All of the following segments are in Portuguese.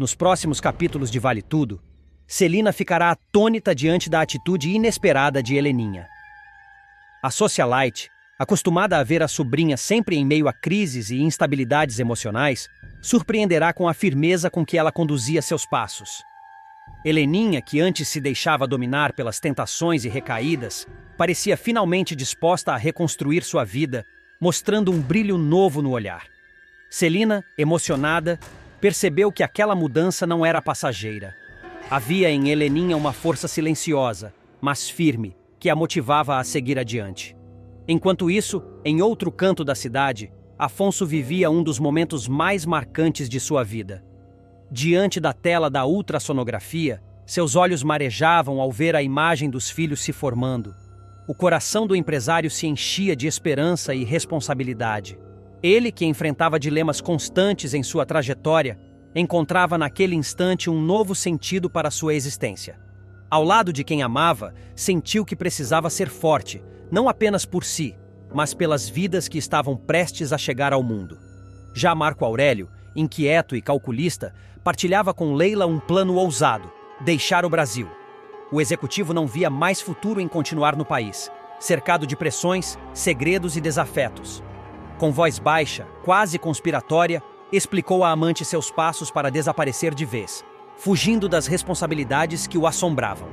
Nos próximos capítulos de Vale Tudo, Celina ficará atônita diante da atitude inesperada de Heleninha. A socialite, acostumada a ver a sobrinha sempre em meio a crises e instabilidades emocionais, surpreenderá com a firmeza com que ela conduzia seus passos. Heleninha, que antes se deixava dominar pelas tentações e recaídas, parecia finalmente disposta a reconstruir sua vida, mostrando um brilho novo no olhar. Celina, emocionada, percebeu que aquela mudança não era passageira. Havia em Heleninha uma força silenciosa, mas firme, que a motivava a seguir adiante. Enquanto isso, em outro canto da cidade, Afonso vivia um dos momentos mais marcantes de sua vida. Diante da tela da ultrassonografia, seus olhos marejavam ao ver a imagem dos filhos se formando. O coração do empresário se enchia de esperança e responsabilidade. Ele, que enfrentava dilemas constantes em sua trajetória, encontrava naquele instante um novo sentido para sua existência. Ao lado de quem amava, sentiu que precisava ser forte, não apenas por si, mas pelas vidas que estavam prestes a chegar ao mundo. Já Marco Aurélio, inquieto e calculista, partilhava com Leila um plano ousado: deixar o Brasil. O executivo não via mais futuro em continuar no país, cercado de pressões, segredos e desafetos. Com voz baixa, quase conspiratória, explicou à amante seus passos para desaparecer de vez, fugindo das responsabilidades que o assombravam.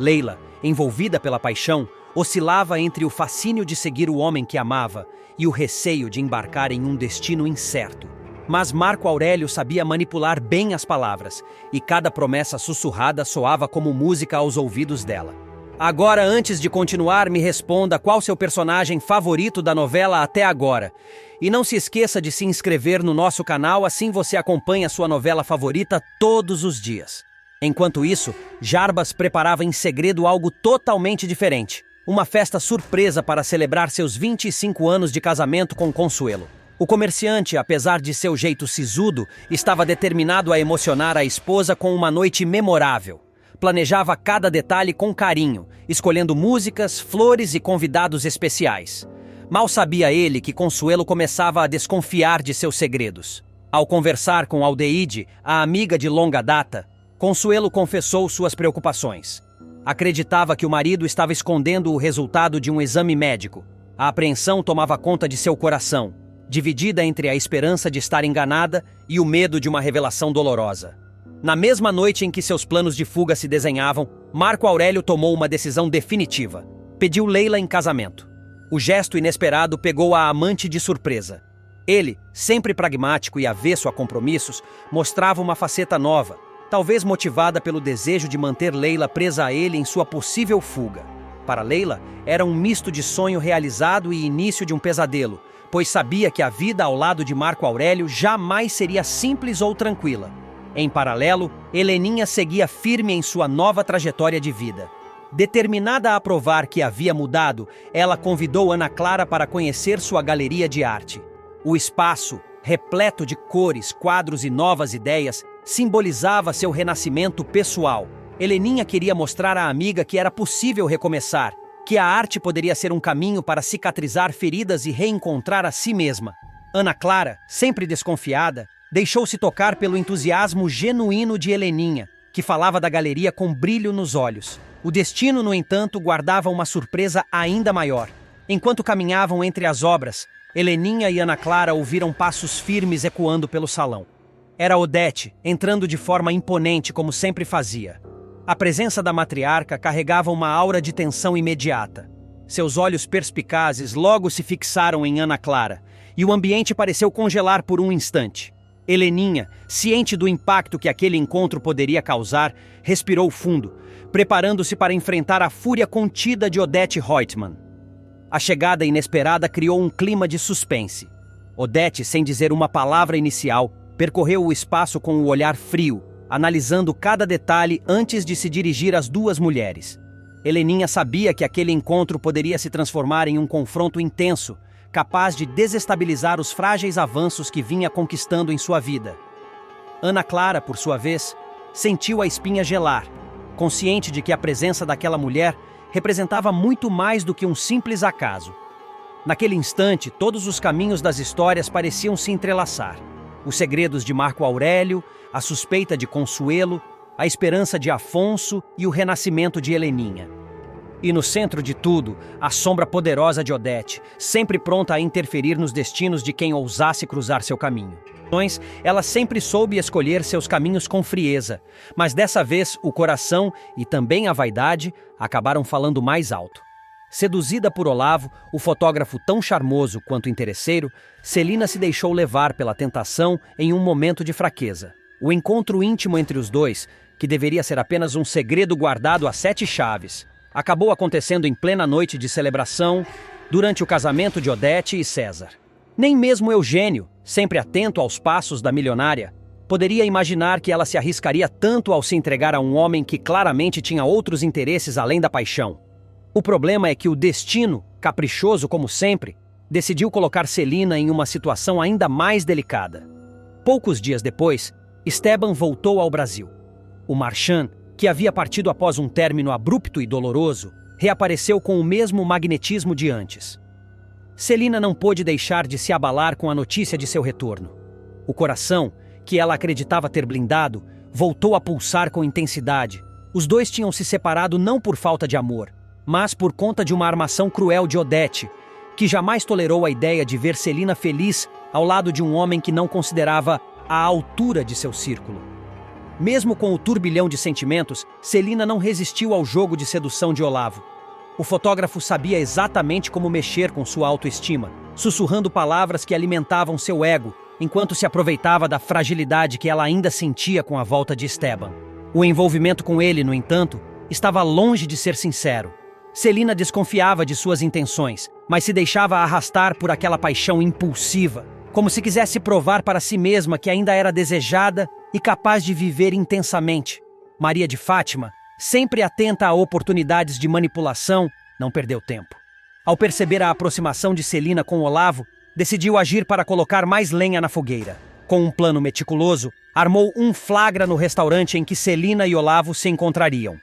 Leila, envolvida pela paixão, oscilava entre o fascínio de seguir o homem que amava e o receio de embarcar em um destino incerto. Mas Marco Aurélio sabia manipular bem as palavras, e cada promessa sussurrada soava como música aos ouvidos dela. Agora, antes de continuar, me responda qual seu personagem favorito da novela até agora. E não se esqueça de se inscrever no nosso canal, assim você acompanha sua novela favorita todos os dias. Enquanto isso, Jarbas preparava em segredo algo totalmente diferente. Uma festa surpresa para celebrar seus 25 anos de casamento com Consuelo. O comerciante, apesar de seu jeito sisudo, estava determinado a emocionar a esposa com uma noite memorável. Planejava cada detalhe com carinho, escolhendo músicas, flores e convidados especiais. Mal sabia ele que Consuelo começava a desconfiar de seus segredos. Ao conversar com Aldeide, a amiga de longa data, Consuelo confessou suas preocupações. Acreditava que o marido estava escondendo o resultado de um exame médico. A apreensão tomava conta de seu coração, dividida entre a esperança de estar enganada e o medo de uma revelação dolorosa. Na mesma noite em que seus planos de fuga se desenhavam, Marco Aurélio tomou uma decisão definitiva. Pediu Leila em casamento. O gesto inesperado pegou a amante de surpresa. Ele, sempre pragmático e avesso a compromissos, mostrava uma faceta nova, talvez motivada pelo desejo de manter Leila presa a ele em sua possível fuga. Para Leila, era um misto de sonho realizado e início de um pesadelo, pois sabia que a vida ao lado de Marco Aurélio jamais seria simples ou tranquila. Em paralelo, Heleninha seguia firme em sua nova trajetória de vida. Determinada a provar que havia mudado, ela convidou Ana Clara para conhecer sua galeria de arte. O espaço, repleto de cores, quadros e novas ideias, simbolizava seu renascimento pessoal. Heleninha queria mostrar à amiga que era possível recomeçar, que a arte poderia ser um caminho para cicatrizar feridas e reencontrar a si mesma. Ana Clara, sempre desconfiada, deixou-se tocar pelo entusiasmo genuíno de Heleninha, que falava da galeria com brilho nos olhos. O destino, no entanto, guardava uma surpresa ainda maior. Enquanto caminhavam entre as obras, Heleninha e Ana Clara ouviram passos firmes ecoando pelo salão. Era Odete, entrando de forma imponente como sempre fazia. A presença da matriarca carregava uma aura de tensão imediata. Seus olhos perspicazes logo se fixaram em Ana Clara, e o ambiente pareceu congelar por um instante. Heleninha, ciente do impacto que aquele encontro poderia causar, respirou fundo, preparando-se para enfrentar a fúria contida de Odete Reutemann. A chegada inesperada criou um clima de suspense. Odete, sem dizer uma palavra inicial, percorreu o espaço com o olhar frio, analisando cada detalhe antes de se dirigir às duas mulheres. Heleninha sabia que aquele encontro poderia se transformar em um confronto intenso, capaz de desestabilizar os frágeis avanços que vinha conquistando em sua vida. Ana Clara, por sua vez, sentiu a espinha gelar, consciente de que a presença daquela mulher representava muito mais do que um simples acaso. Naquele instante, todos os caminhos das histórias pareciam se entrelaçar. os segredos de Marco Aurélio, a suspeita de Consuelo, a esperança de Afonso e o renascimento de Heleninha. E no centro de tudo, a sombra poderosa de Odete, sempre pronta a interferir nos destinos de quem ousasse cruzar seu caminho. Ela sempre soube escolher seus caminhos com frieza, mas dessa vez o coração e também a vaidade acabaram falando mais alto. Seduzida por Olavo, o fotógrafo tão charmoso quanto interesseiro, Celina se deixou levar pela tentação em um momento de fraqueza. O encontro íntimo entre os dois, que deveria ser apenas um segredo guardado a 7 chaves, acabou acontecendo em plena noite de celebração, durante o casamento de Odete e César. Nem mesmo Eugênio, sempre atento aos passos da milionária, poderia imaginar que ela se arriscaria tanto ao se entregar a um homem que claramente tinha outros interesses além da paixão. O problema é que o destino, caprichoso como sempre, decidiu colocar Celina em uma situação ainda mais delicada. Poucos dias depois, Esteban voltou ao Brasil. O Marchand, que havia partido após um término abrupto e doloroso, reapareceu com o mesmo magnetismo de antes. Celina não pôde deixar de se abalar com a notícia de seu retorno. O coração, que ela acreditava ter blindado, voltou a pulsar com intensidade. Os dois tinham se separado não por falta de amor, mas por conta de uma armação cruel de Odete, que jamais tolerou a ideia de ver Celina feliz ao lado de um homem que não considerava a altura de seu círculo. Mesmo com o turbilhão de sentimentos, Celina não resistiu ao jogo de sedução de Olavo. O fotógrafo sabia exatamente como mexer com sua autoestima, sussurrando palavras que alimentavam seu ego, enquanto se aproveitava da fragilidade que ela ainda sentia com a volta de Esteban. O envolvimento com ele, no entanto, estava longe de ser sincero. Celina desconfiava de suas intenções, mas se deixava arrastar por aquela paixão impulsiva, como se quisesse provar para si mesma que ainda era desejada e capaz de viver intensamente. Maria de Fátima, sempre atenta a oportunidades de manipulação, não perdeu tempo. Ao perceber a aproximação de Celina com Olavo, decidiu agir para colocar mais lenha na fogueira. Com um plano meticuloso, armou um flagra no restaurante em que Celina e Olavo se encontrariam.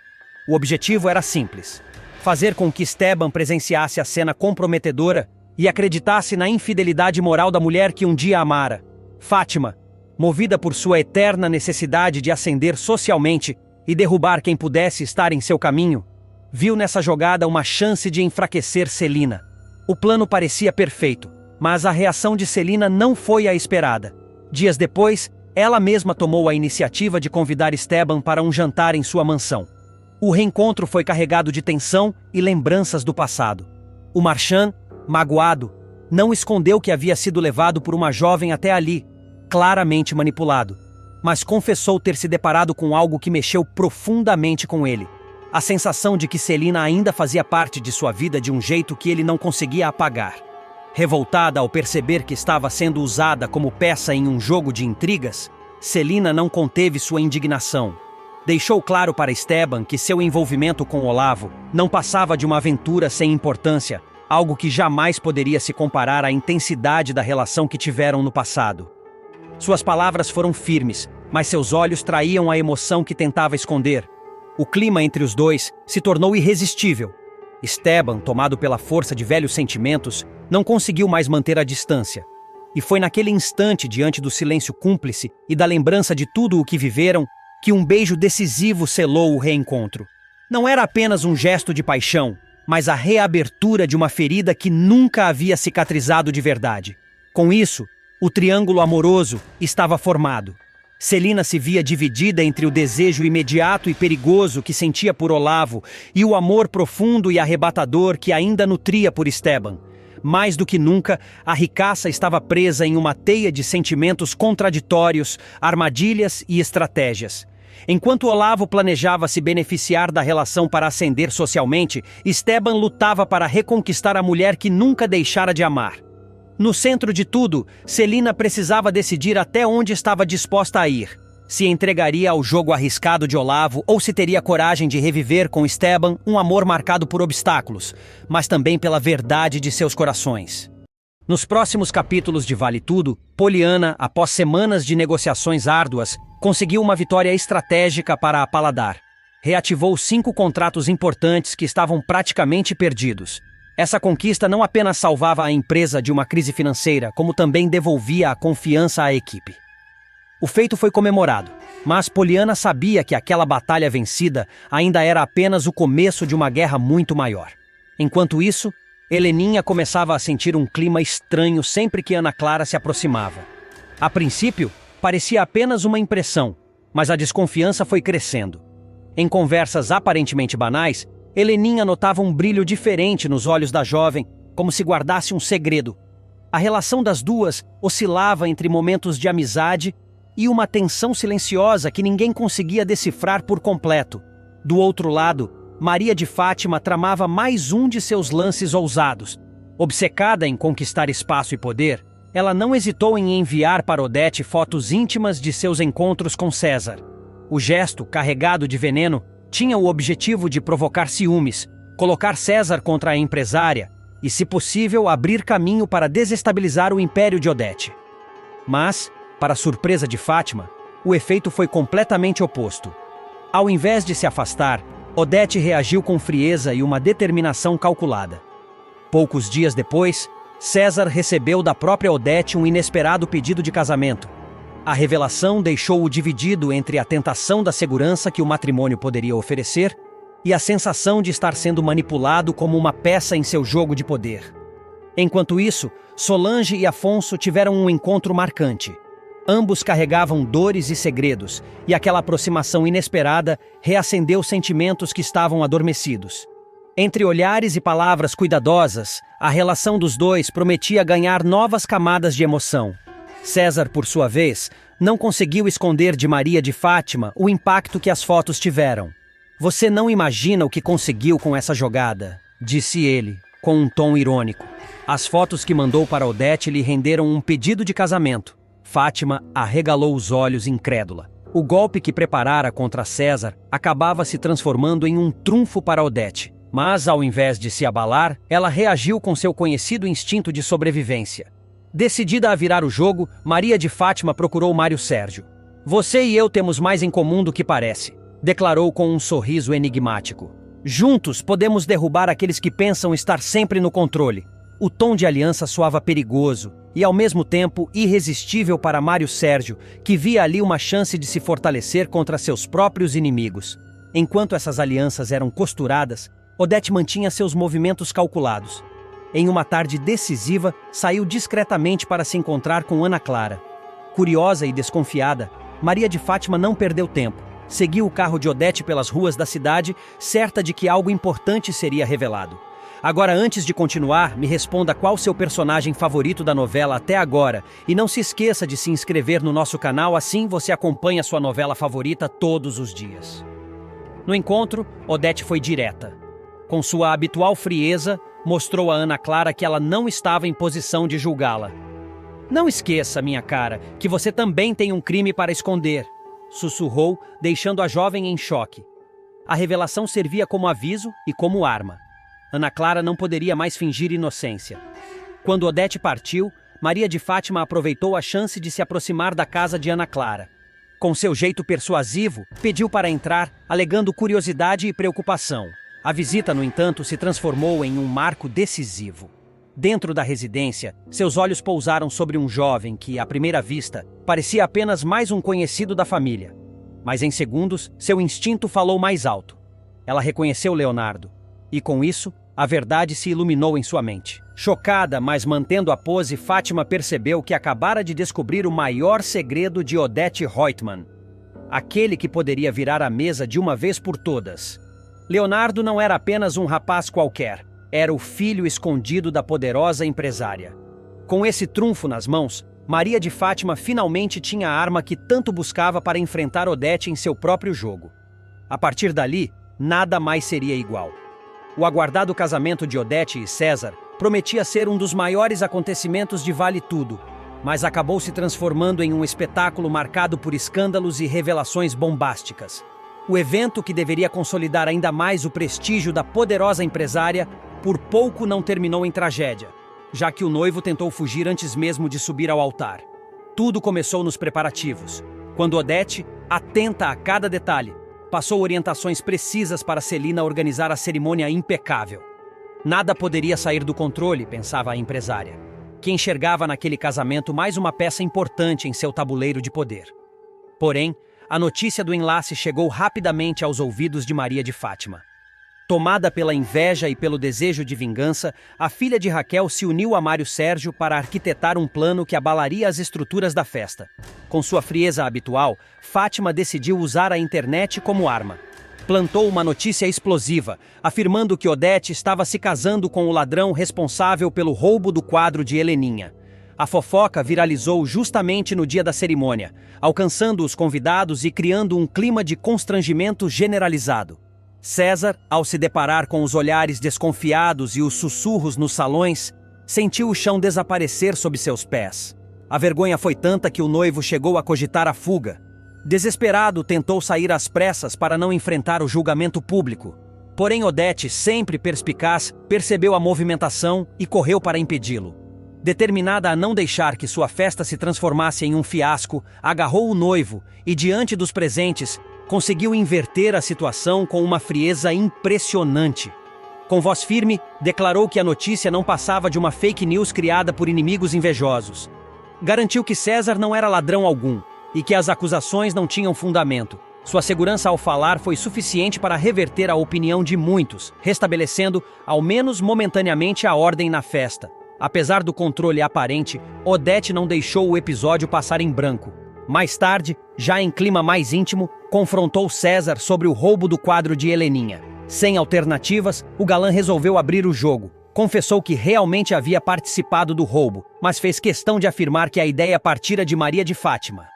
O objetivo era simples: fazer com que Esteban presenciasse a cena comprometedora e acreditasse na infidelidade moral da mulher que um dia amara. Fátima, movida por sua eterna necessidade de ascender socialmente e derrubar quem pudesse estar em seu caminho, viu nessa jogada uma chance de enfraquecer Celina. O plano parecia perfeito, mas a reação de Celina não foi a esperada. Dias depois, ela mesma tomou a iniciativa de convidar Esteban para um jantar em sua mansão. O reencontro foi carregado de tensão e lembranças do passado. O Marchand, magoado, não escondeu que havia sido levado por uma jovem até ali, claramente manipulado, mas confessou ter se deparado com algo que mexeu profundamente com ele. A sensação de que Celina ainda fazia parte de sua vida de um jeito que ele não conseguia apagar. Revoltada ao perceber que estava sendo usada como peça em um jogo de intrigas, Celina não conteve sua indignação. Deixou claro para Esteban que seu envolvimento com Olavo não passava de uma aventura sem importância, algo que jamais poderia se comparar à intensidade da relação que tiveram no passado. Suas palavras foram firmes, mas seus olhos traíam a emoção que tentava esconder. O clima entre os dois se tornou irresistível. Esteban, tomado pela força de velhos sentimentos, não conseguiu mais manter a distância. E foi naquele instante, diante do silêncio cúmplice e da lembrança de tudo o que viveram, que um beijo decisivo selou o reencontro. Não era apenas um gesto de paixão, mas a reabertura de uma ferida que nunca havia cicatrizado de verdade. Com isso, o triângulo amoroso estava formado. Celina se via dividida entre o desejo imediato e perigoso que sentia por Olavo e o amor profundo e arrebatador que ainda nutria por Esteban. Mais do que nunca, a ricaça estava presa em uma teia de sentimentos contraditórios, armadilhas e estratégias. Enquanto Olavo planejava se beneficiar da relação para ascender socialmente, Esteban lutava para reconquistar a mulher que nunca deixara de amar. No centro de tudo, Celina precisava decidir até onde estava disposta a ir. Se entregaria ao jogo arriscado de Olavo ou se teria coragem de reviver com Esteban um amor marcado por obstáculos, mas também pela verdade de seus corações. Nos próximos capítulos de Vale Tudo, Poliana, após semanas de negociações árduas, conseguiu uma vitória estratégica para a Paladar. Reativou 5 contratos importantes que estavam praticamente perdidos. Essa conquista não apenas salvava a empresa de uma crise financeira, como também devolvia a confiança à equipe. O feito foi comemorado, mas Poliana sabia que aquela batalha vencida ainda era apenas o começo de uma guerra muito maior. Enquanto isso, Heleninha começava a sentir um clima estranho sempre que Ana Clara se aproximava. A princípio, parecia apenas uma impressão, mas a desconfiança foi crescendo. Em conversas aparentemente banais, Heleninha notava um brilho diferente nos olhos da jovem, como se guardasse um segredo. A relação das duas oscilava entre momentos de amizade e uma tensão silenciosa que ninguém conseguia decifrar por completo. Do outro lado, Maria de Fátima tramava mais um de seus lances ousados. Obcecada em conquistar espaço e poder, ela não hesitou em enviar para Odete fotos íntimas de seus encontros com César. O gesto, carregado de veneno, tinha o objetivo de provocar ciúmes, colocar César contra a empresária e, se possível, abrir caminho para desestabilizar o império de Odete. Mas, para surpresa de Fátima, o efeito foi completamente oposto. Ao invés de se afastar, Odete reagiu com frieza e uma determinação calculada. Poucos dias depois, César recebeu da própria Odete um inesperado pedido de casamento. A revelação deixou-o dividido entre a tentação da segurança que o matrimônio poderia oferecer e a sensação de estar sendo manipulado como uma peça em seu jogo de poder. Enquanto isso, Solange e Afonso tiveram um encontro marcante. Ambos carregavam dores e segredos, e aquela aproximação inesperada reacendeu sentimentos que estavam adormecidos. Entre olhares e palavras cuidadosas, a relação dos dois prometia ganhar novas camadas de emoção. César, por sua vez, não conseguiu esconder de Maria de Fátima o impacto que as fotos tiveram. "Você não imagina o que conseguiu com essa jogada", disse ele, com um tom irônico. As fotos que mandou para Odete lhe renderam um pedido de casamento. Fátima arregalou os olhos incrédula. O golpe que preparara contra César acabava se transformando em um trunfo para Odete. Mas, ao invés de se abalar, ela reagiu com seu conhecido instinto de sobrevivência. Decidida a virar o jogo, Maria de Fátima procurou Mário Sérgio. "Você e eu temos mais em comum do que parece", declarou com um sorriso enigmático. "Juntos podemos derrubar aqueles que pensam estar sempre no controle." O tom de aliança soava perigoso e, ao mesmo tempo, irresistível para Mário Sérgio, que via ali uma chance de se fortalecer contra seus próprios inimigos. Enquanto essas alianças eram costuradas, Odete mantinha seus movimentos calculados. Em uma tarde decisiva, saiu discretamente para se encontrar com Ana Clara. Curiosa e desconfiada, Maria de Fátima não perdeu tempo. Seguiu o carro de Odete pelas ruas da cidade, certa de que algo importante seria revelado. Agora, antes de continuar, me responda qual seu personagem favorito da novela até agora e não se esqueça de se inscrever no nosso canal, assim você acompanha sua novela favorita todos os dias. No encontro, Odete foi direta. Com sua habitual frieza, mostrou a Ana Clara que ela não estava em posição de julgá-la. "Não esqueça, minha cara, que você também tem um crime para esconder", sussurrou, deixando a jovem em choque. A revelação servia como aviso e como arma. Ana Clara não poderia mais fingir inocência. Quando Odete partiu, Maria de Fátima aproveitou a chance de se aproximar da casa de Ana Clara. Com seu jeito persuasivo, pediu para entrar, alegando curiosidade e preocupação. A visita, no entanto, se transformou em um marco decisivo. Dentro da residência, seus olhos pousaram sobre um jovem que, à primeira vista, parecia apenas mais um conhecido da família. Mas em segundos, seu instinto falou mais alto. Ela reconheceu Leonardo. E com isso, a verdade se iluminou em sua mente. Chocada, mas mantendo a pose, Fátima percebeu que acabara de descobrir o maior segredo de Odete Reutemann. Aquele que poderia virar a mesa de uma vez por todas. Leonardo não era apenas um rapaz qualquer. Era o filho escondido da poderosa empresária. Com esse trunfo nas mãos, Maria de Fátima finalmente tinha a arma que tanto buscava para enfrentar Odete em seu próprio jogo. A partir dali, nada mais seria igual. O aguardado casamento de Odete e César prometia ser um dos maiores acontecimentos de Vale Tudo, mas acabou se transformando em um espetáculo marcado por escândalos e revelações bombásticas. O evento, que deveria consolidar ainda mais o prestígio da poderosa empresária, por pouco não terminou em tragédia, já que o noivo tentou fugir antes mesmo de subir ao altar. Tudo começou nos preparativos, quando Odete, atenta a cada detalhe, passou orientações precisas para Celina organizar a cerimônia impecável. Nada poderia sair do controle, pensava a empresária, que enxergava naquele casamento mais uma peça importante em seu tabuleiro de poder. Porém, a notícia do enlace chegou rapidamente aos ouvidos de Maria de Fátima. Tomada pela inveja e pelo desejo de vingança, a filha de Raquel se uniu a Mário Sérgio para arquitetar um plano que abalaria as estruturas da festa. Com sua frieza habitual, Fátima decidiu usar a internet como arma. Plantou uma notícia explosiva, afirmando que Odete estava se casando com o ladrão responsável pelo roubo do quadro de Heleninha. A fofoca viralizou justamente no dia da cerimônia, alcançando os convidados e criando um clima de constrangimento generalizado. César, ao se deparar com os olhares desconfiados e os sussurros nos salões, sentiu o chão desaparecer sob seus pés. A vergonha foi tanta que o noivo chegou a cogitar a fuga. Desesperado, tentou sair às pressas para não enfrentar o julgamento público. Porém, Odete, sempre perspicaz, percebeu a movimentação e correu para impedi-lo. Determinada a não deixar que sua festa se transformasse em um fiasco, agarrou o noivo e, diante dos presentes, conseguiu inverter a situação com uma frieza impressionante. Com voz firme, declarou que a notícia não passava de uma fake news criada por inimigos invejosos. Garantiu que César não era ladrão algum e que as acusações não tinham fundamento. Sua segurança ao falar foi suficiente para reverter a opinião de muitos, restabelecendo, ao menos momentaneamente, a ordem na festa. Apesar do controle aparente, Odete não deixou o episódio passar em branco. Mais tarde, já em clima mais íntimo, confrontou César sobre o roubo do quadro de Heleninha. Sem alternativas, o galã resolveu abrir o jogo. Confessou que realmente havia participado do roubo, mas fez questão de afirmar que a ideia partira de Maria de Fátima.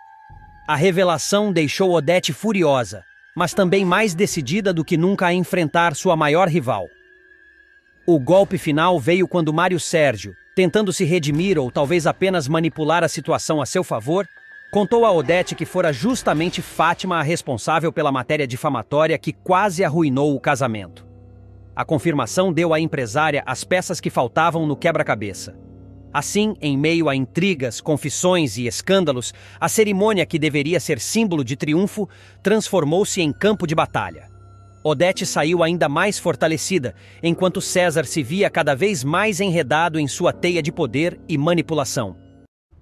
A revelação deixou Odete furiosa, mas também mais decidida do que nunca a enfrentar sua maior rival. O golpe final veio quando Mário Sérgio, tentando se redimir ou talvez apenas manipular a situação a seu favor, contou a Odete que fora justamente Fátima a responsável pela matéria difamatória que quase arruinou o casamento. A confirmação deu à empresária as peças que faltavam no quebra-cabeça. Assim, em meio a intrigas, confissões e escândalos, a cerimônia que deveria ser símbolo de triunfo transformou-se em campo de batalha. Odete saiu ainda mais fortalecida, enquanto César se via cada vez mais enredado em sua teia de poder e manipulação.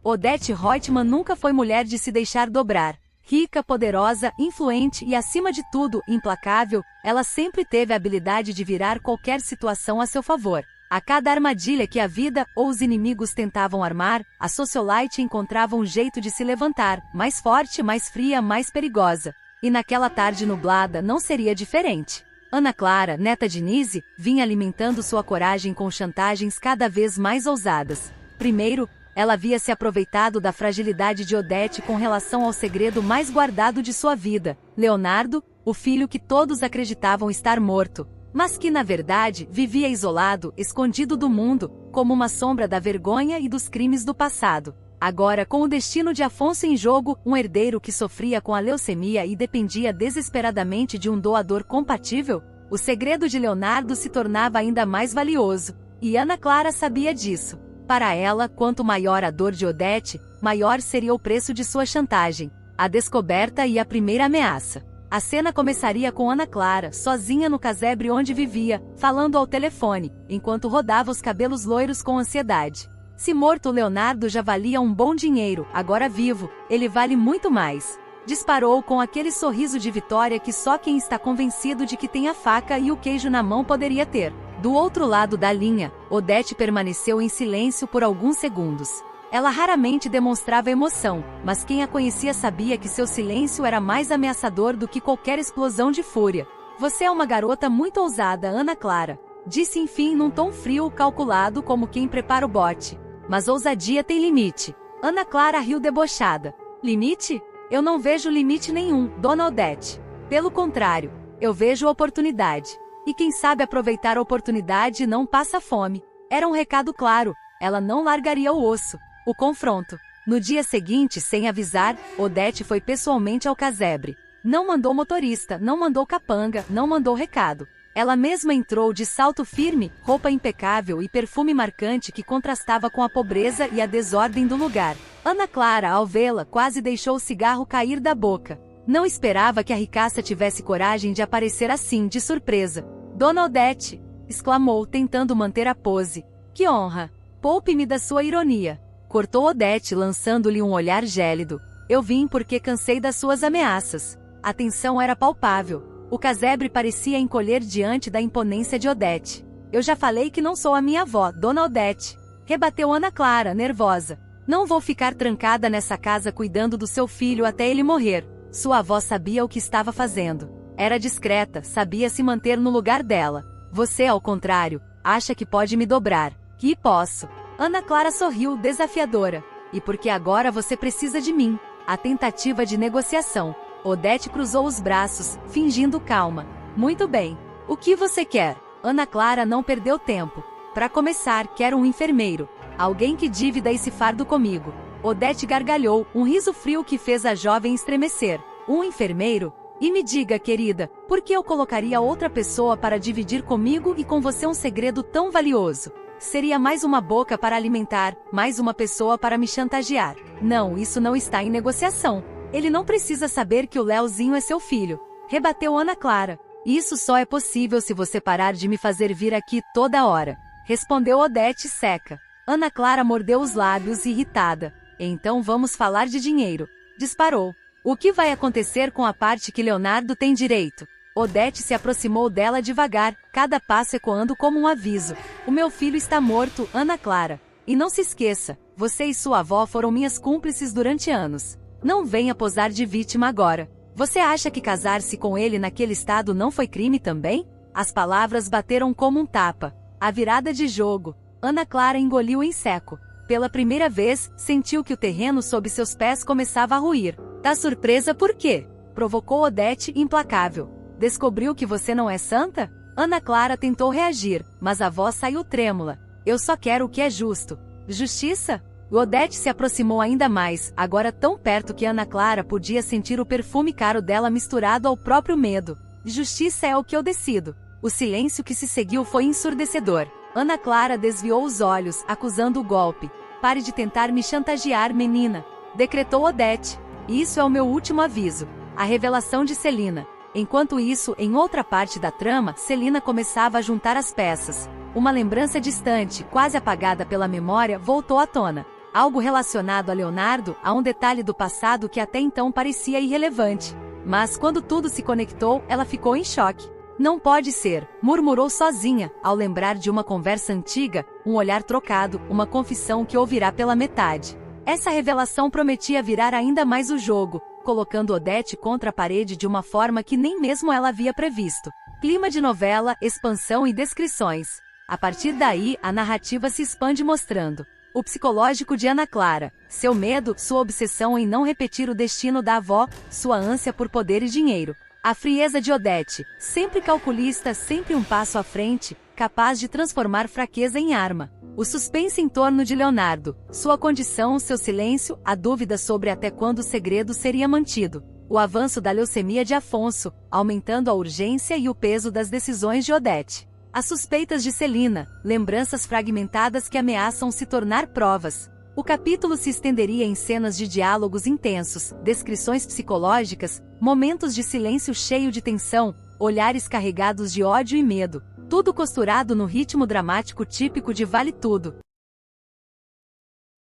Odete Reutemann nunca foi mulher de se deixar dobrar. Rica, poderosa, influente e, acima de tudo, implacável, ela sempre teve a habilidade de virar qualquer situação a seu favor. A cada armadilha que a vida ou os inimigos tentavam armar, a socialite encontrava um jeito de se levantar, mais forte, mais fria, mais perigosa. E naquela tarde nublada não seria diferente. Ana Clara, neta de Nise, vinha alimentando sua coragem com chantagens cada vez mais ousadas. Primeiro, ela havia se aproveitado da fragilidade de Odete com relação ao segredo mais guardado de sua vida, Leonardo, o filho que todos acreditavam estar morto, mas que na verdade vivia isolado, escondido do mundo, como uma sombra da vergonha e dos crimes do passado. Agora, com o destino de Afonso em jogo, um herdeiro que sofria com a leucemia e dependia desesperadamente de um doador compatível, o segredo de Leonardo se tornava ainda mais valioso, e Ana Clara sabia disso. Para ela, quanto maior a dor de Odete, maior seria o preço de sua chantagem, a descoberta e a primeira ameaça. A cena começaria com Ana Clara, sozinha no casebre onde vivia, falando ao telefone, enquanto rodava os cabelos loiros com ansiedade. Se morto, Leonardo já valia um bom dinheiro, agora vivo, ele vale muito mais. Disparou com aquele sorriso de vitória que só quem está convencido de que tem a faca e o queijo na mão poderia ter. Do outro lado da linha, Odete permaneceu em silêncio por alguns segundos. Ela raramente demonstrava emoção, mas quem a conhecia sabia que seu silêncio era mais ameaçador do que qualquer explosão de fúria. Você é uma garota muito ousada, Ana Clara, disse enfim num tom frio calculado como quem prepara o bote. Mas ousadia tem limite. Ana Clara riu debochada. Limite? Eu não vejo limite nenhum, dona Odete. Pelo contrário, eu vejo oportunidade. E quem sabe aproveitar a oportunidade não passa fome. Era um recado claro, ela não largaria o osso. O confronto. No dia seguinte, sem avisar, Odete foi pessoalmente ao casebre. Não mandou motorista, não mandou capanga, não mandou recado. Ela mesma entrou de salto firme, roupa impecável e perfume marcante que contrastava com a pobreza e a desordem do lugar. Ana Clara, ao vê-la, quase deixou o cigarro cair da boca. Não esperava que a ricaça tivesse coragem de aparecer assim, de surpresa. Dona Odete! Exclamou, tentando manter a pose. Que honra! Poupe-me da sua ironia. Cortou Odete, lançando-lhe um olhar gélido. Eu vim porque cansei das suas ameaças. A tensão era palpável. O casebre parecia encolher diante da imponência de Odete. Eu já falei que não sou a minha avó, Dona Odete. Rebateu Ana Clara, nervosa. Não vou ficar trancada nessa casa cuidando do seu filho até ele morrer. Sua avó sabia o que estava fazendo. Era discreta, sabia se manter no lugar dela. Você, ao contrário, acha que pode me dobrar. Que posso. Ana Clara sorriu, desafiadora. E porque agora você precisa de mim. A tentativa de negociação. Odete cruzou os braços, fingindo calma. Muito bem. O que você quer? Ana Clara não perdeu tempo. Para começar, quero um enfermeiro. Alguém que divida esse fardo comigo. Odete gargalhou, um riso frio que fez a jovem estremecer. Um enfermeiro? E me diga, querida, por que eu colocaria outra pessoa para dividir comigo e com você um segredo tão valioso? Seria mais uma boca para alimentar, mais uma pessoa para me chantagear. Não, isso não está em negociação. Ele não precisa saber que o Leozinho é seu filho. Rebateu Ana Clara. Isso só é possível se você parar de me fazer vir aqui toda hora. Respondeu Odete seca. Ana Clara mordeu os lábios, irritada. Então vamos falar de dinheiro. Disparou. O que vai acontecer com a parte que Leonardo tem direito? Odete se aproximou dela devagar, cada passo ecoando como um aviso. O meu filho está morto, Ana Clara. E não se esqueça, você e sua avó foram minhas cúmplices durante anos. Não venha posar de vítima agora. Você acha que casar-se com ele naquele estado não foi crime também? As palavras bateram como um tapa. A virada de jogo. Ana Clara engoliu em seco. Pela primeira vez, sentiu que o terreno sob seus pés começava a ruir. Tá surpresa por quê? Provocou Odete, implacável. Descobriu que você não é santa? Ana Clara tentou reagir, mas a voz saiu trêmula. Eu só quero o que é justo. Justiça? Odete se aproximou ainda mais, agora tão perto que Ana Clara podia sentir o perfume caro dela misturado ao próprio medo. Justiça é o que eu decido. O silêncio que se seguiu foi ensurdecedor. Ana Clara desviou os olhos, acusando o golpe. Pare de tentar me chantagear, menina. Decretou Odete. Isso é o meu último aviso. A revelação de Celina. Enquanto isso, em outra parte da trama, Celina começava a juntar as peças. Uma lembrança distante, quase apagada pela memória, voltou à tona. Algo relacionado a Leonardo, a um detalhe do passado que até então parecia irrelevante. Mas quando tudo se conectou, ela ficou em choque. Não pode ser, murmurou sozinha, ao lembrar de uma conversa antiga, um olhar trocado, uma confissão que ouvirá pela metade. Essa revelação prometia virar ainda mais o jogo, colocando Odete contra a parede de uma forma que nem mesmo ela havia previsto. Clima de novela, expansão e descrições. A partir daí, a narrativa se expande mostrando o psicológico de Ana Clara, seu medo, sua obsessão em não repetir o destino da avó, sua ânsia por poder e dinheiro. A frieza de Odete, sempre calculista, sempre um passo à frente, capaz de transformar fraqueza em arma. O suspense em torno de Leonardo, sua condição, seu silêncio, a dúvida sobre até quando o segredo seria mantido. O avanço da leucemia de Afonso, aumentando a urgência e o peso das decisões de Odete. As suspeitas de Celina, lembranças fragmentadas que ameaçam se tornar provas. O capítulo se estenderia em cenas de diálogos intensos, descrições psicológicas, momentos de silêncio cheio de tensão, olhares carregados de ódio e medo, tudo costurado no ritmo dramático típico de Vale Tudo.